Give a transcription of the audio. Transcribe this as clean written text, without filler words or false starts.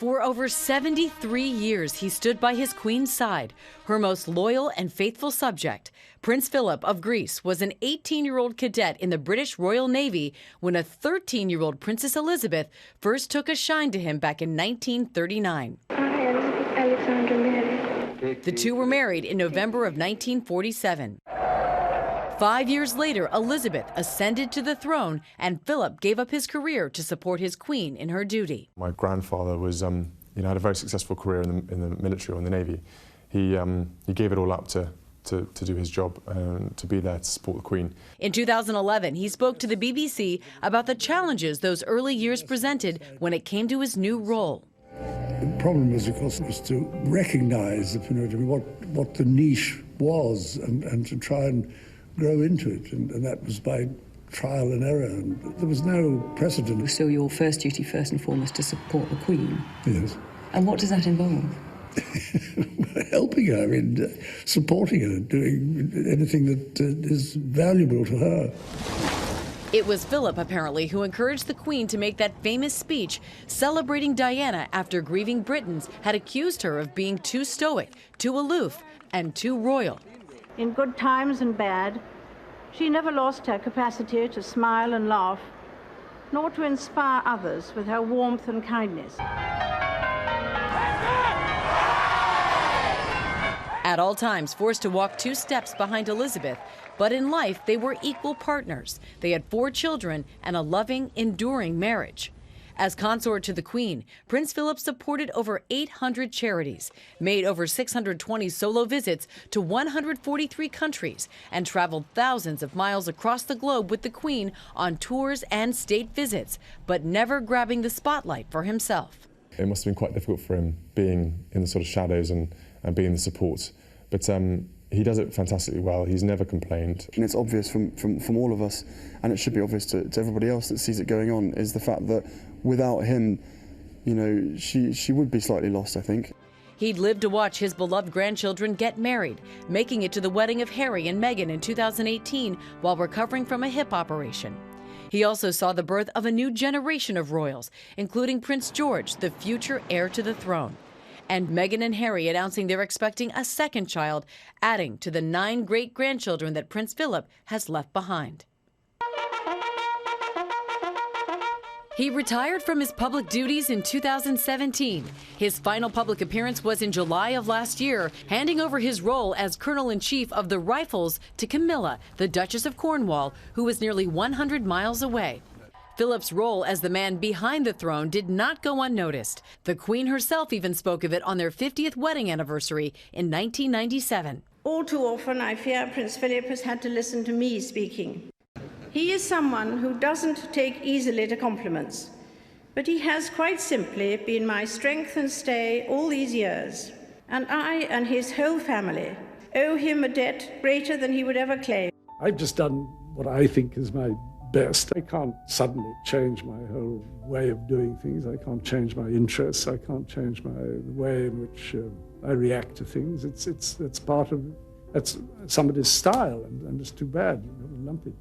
For over 73 years, he stood by his queen's side, her most loyal and faithful subject. Prince Philip of Greece was an 18-year-old cadet in the British Royal Navy when a 13-year-old Princess Elizabeth first took a shine to him back in 1939. Alexander Mary. The two were married in November of 1947. 5 years later, Elizabeth ascended to the throne, and Philip gave up his career to support his queen in her duty. My grandfather was, had a very successful career in the military or in the Navy. He gave it all up to do his job and to be there to support the Queen. In 2011, he spoke to the BBC about the challenges those early years presented when it came to his new role. The problem was, of course, to recognise what the niche was and to try and grow into it, and that was by trial and error, and there was no precedent. So your first duty, first and foremost, to support the Queen? Yes. And what does that involve? Helping her, supporting her, doing anything that is valuable to her. It was Philip, apparently, who encouraged the Queen to make that famous speech celebrating Diana after grieving Britons had accused her of being too stoic, too aloof, and too royal. In good times and bad, she never lost her capacity to smile and laugh, nor to inspire others with her warmth and kindness. At all times forced to walk 2 steps behind Elizabeth, but in life they were equal partners. They had 4 children and a loving, enduring marriage. As consort to the Queen, Prince Philip supported over 800 charities, made over 620 solo visits to 143 countries, and traveled thousands of miles across the globe with the Queen on tours and state visits, but never grabbing the spotlight for himself. It must have been quite difficult for him being in the sort of shadows and being the support, but he does it fantastically well. He's never complained. And it's obvious from all of us, and it should be obvious to everybody else that sees it going on, is the fact that without him, she would be slightly lost, I think. He'd lived to watch his beloved grandchildren get married, making it to the wedding of Harry and Meghan in 2018 while recovering from a hip operation. He also saw the birth of a new generation of royals, including Prince George, the future heir to the throne. And Meghan and Harry announcing they're expecting a second child, adding to the 9 great-grandchildren that Prince Philip has left behind. He retired from his public duties in 2017. His final public appearance was in July of last year, handing over his role as Colonel-in-Chief of the Rifles to Camilla, the Duchess of Cornwall, who was nearly 100 miles away. Philip's role as the man behind the throne did not go unnoticed. The Queen herself even spoke of it on their 50th wedding anniversary in 1997. All too often, I fear Prince Philip has had to listen to me speaking. He is someone who doesn't take easily to compliments, but he has quite simply been my strength and stay all these years, and I and his whole family owe him a debt greater than he would ever claim. I've just done what I think is my best. I can't suddenly change my whole way of doing things. I can't change my interests. I can't change the way in which I react to things. It's part of, that's somebody's style, and it's too bad, lumpy.